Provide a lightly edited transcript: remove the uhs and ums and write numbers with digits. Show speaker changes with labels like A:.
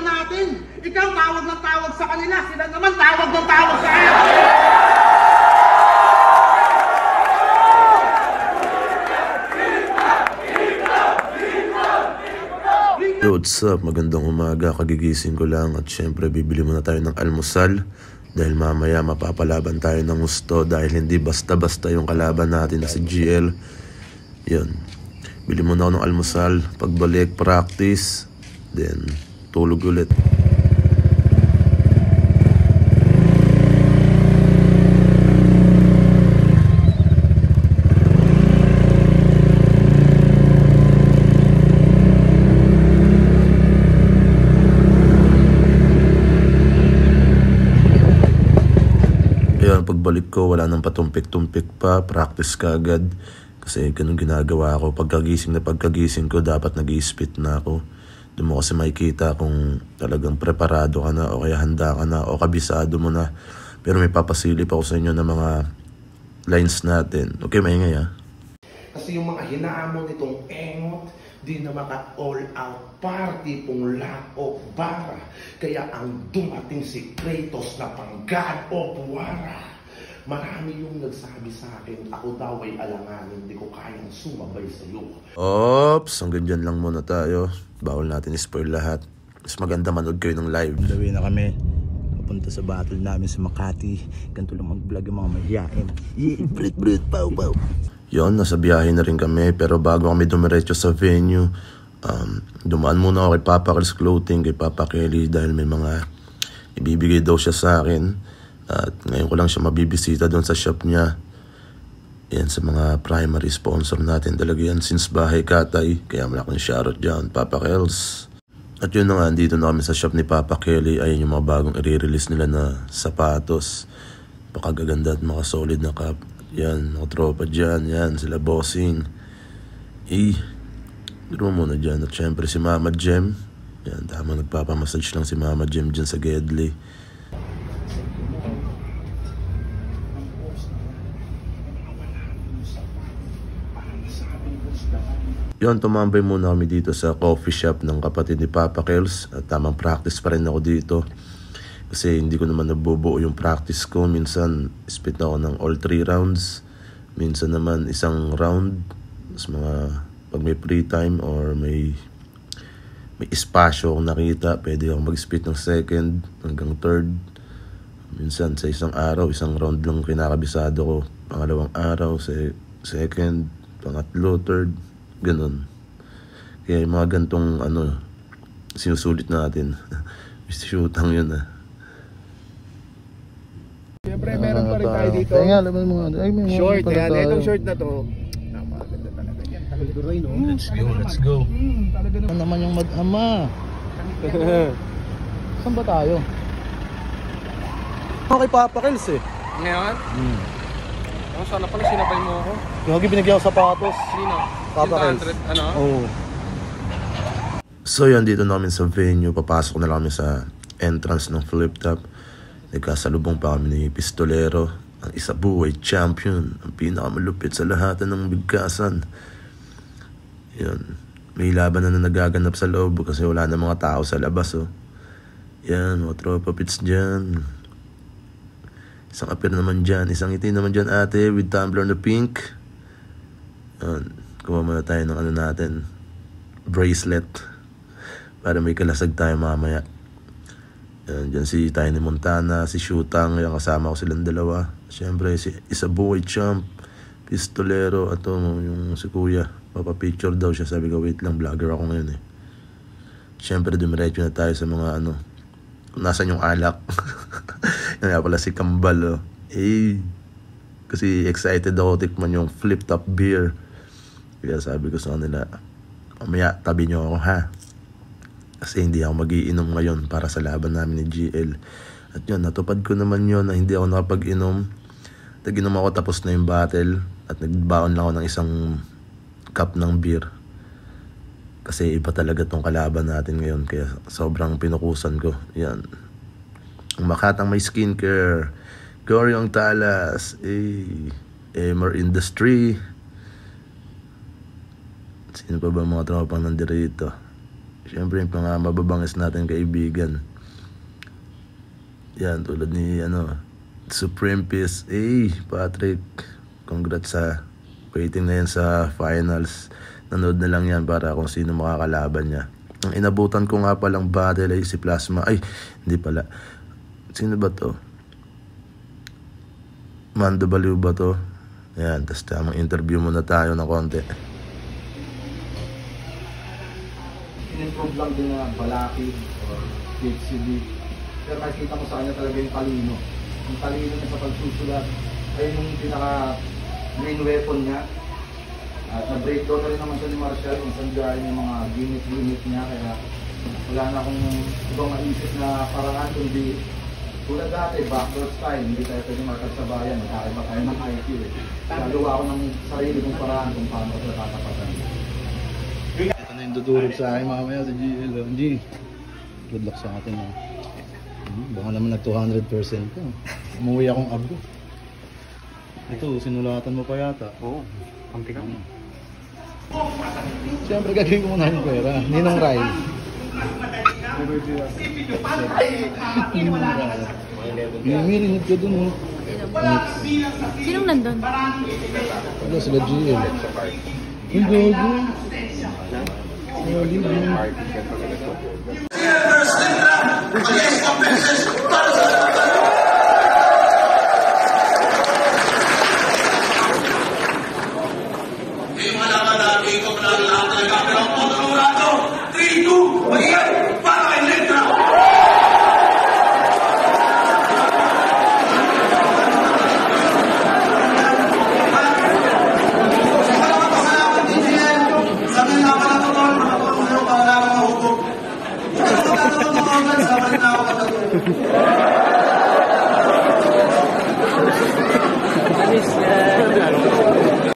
A: kalaban natin. Ikaw tawag ng tawag sa kanila, sila naman tawag ng tawag sa iyo.
B: Yo, what's up? Magandang umaga, kagigising ko lang at syempre bibili muna tayo ng almusal dahil mamaya mapapalaban tayo ng gusto dahil hindi basta-basta yung kalaban natin na si GL. Yun, bili muna ako ng almusal, pagbalik practice, then tulog ulit. Pagbalik ko, wala nang patumpik-tumpik pa, practice ka agad. Kasi ganun ginagawa ako. Pagkagising ko, dapat nag-i-spit na ako. Doon mo kasi makikita kung talagang preparado ka na o kaya handa ka na o kabisado mo na. Pero may papasilip ako sa inyo ng mga lines natin. Okay, maingay ha?
A: Kasi yung mga hinaamon nitong engot, di na maka-all-out party pong lack of bara. Kaya ang dumating si Kratos na pang God of War. Marami yung nagsabi sa akin, ako daw ay alanganin, hindi ko kayang sumabay sa iyo.
B: Ops, hanggang dyan lang muna tayo. Bawal natin i-spoil lahat. Mas maganda manood kayo ng live.
C: Lawin na kami. Papunta sa battle namin sa Makati. Ganito lang mag-vlog yung mga mahihain. Yeah, brit, pow.
B: Yon, nasa biyahe na rin kami. Pero bago kami dumiretso sa venue, dumaan muna ako kay Papa Kel's Clothing, kay Papa Kelly, dahil may mga ibibigay daw siya sa akin. At ngayon ko lang siya mabibisita doon sa shop niya. Yan, sa mga primary sponsor natin talaga yan since bahay katay. Kaya malaking shoutout dyan, Papa Kel's. At yun na nga, dito na kami sa shop ni Papa Kelly. Ayun yung mga bagong i-release nila na sapatos. Pakagaganda at makasolid na cup. Yan, mga tropa dyan. Yan, sila bossing. Duro muna dyan. At syempre si Mama Jem. Yan, tama, nagpapamassage lang si Mama Jem dyan sa Gedli. Yon, tumambay muna kami dito sa coffee shop ng kapatid ni Papa Kel's. At tamang practice pa rin ako dito. Kasi hindi ko naman nabubuo yung practice ko. Minsan, split ako ng all 3 rounds. Minsan naman, isang round. Tapos pag may free time or may espasyo akong nakita, pwede akong mag-split ng second hanggang third. Minsan, sa isang araw, isang round lang kinakabisado ko. Pangalawang araw, second, pangatlo, third. Ganun. Kaya yung mga gantong sinusulit natin. Shootang yun
D: Siyempre meron pa rin tayo dito. Short, yan. Itong short na to. Napakaganda talaga yan.
B: Let's go.
C: Ano naman yung mag-ama? Saan ba tayo? Ako kay Papa Kel's eh.
D: Ngayon? Sana pala sinabay mo ako.
C: Yung binigyan ko sapatos.
D: Sino?
C: Papa Kel's.
D: Ano?
C: Oo.
B: So yan, dito namin sa venue. Papasok na lang kami sa entrance ng flip top. Nagkasalubong pa kami ni Pistolero, ang isa buhay champion, ang pinakamalupit sa lahat ng bigkasan. Yan. May laban na nagaganap sa loob kasi wala na mga tao sa labas. Yan, mga tropa pits dyan. Isang apir naman dyan, isang itim naman dyan ate with tumbler na pink. Yan. Kuha muna tayo ng natin, bracelet, para may kalasag tayo mamaya. Yan, dyan si Tiny Montana, si Shootang, yung kasama ko silang dalawa. Siyempre si Isabuhay Champ, Pistolero, at yung si Kuya, papapicture daw siya. Sabi ko, wait lang, vlogger ako ngayon eh. Siyempre dumiretso na tayo sa mga kung nasan yung alak. Yan nga pala si Kambal kasi excited ako tikman yung flip top beer. Kaya sabi ko sa kanila, mamaya tabi nyo ako ha, kasi hindi ako magiinom ngayon para sa laban namin ni GL. At yun, natupad ko naman yun na hindi ako nakapag-inom. Nag-inom ako tapos na yung battle at nagbaon lang ako ng isang cup ng beer. Kasi iba talaga tong kalaban natin ngayon, kaya sobrang pinukusan ko. Yan. Ang Makatang may skincare, Goryong Talas, Emer Industry. Sino pa ba mga tropang nandirito? Siyempre yung mga mababangis natin kaibigan. Yan, tulad ni Supreme Peace. Patrick, congrats sa waiting na yan sa finals. Nanood na lang yan para kung sino makakalaban niya. Ang inabutan ko nga palang battle ay si Plasma. Ay, hindi pala. Sino ba to? Mando Baliw ba to? Ayan, tas tamang interview muna tayo ng konti.
D: In-improve lang din na Balaki or HCD. Pero makikita mo sa kanya talaga yung talino. Yung talino niya sa pagsusulat ay yung pinaka-main weapon niya. At na-breakdown na rin naman siya ni Marshall kung saan galing yung mga gimmick niya. Kaya wala na akong ibang maisip na paraan kundi tulad dati, backdoor style, hindi tayo pwede markat sa bayan, magkakaiba tayo ng IQ eh. Gagawa ako ng sarili kong paraan kung paano ko natatapatan.
C: Ito na yung dudurog sa akin mamaya sa GL. G, good luck sa atin. Baka naman nag 200% ka. Umuwi akong abdo. Ito, sinulatan mo pa yata.
D: Oo, kampi ka.
C: Siyempre gagawin ko muna yung pera. Ninong Rai. Mirinig ka dun.
E: Sinong nandun?
C: Wala sila GL. Yung gago.
F: Sa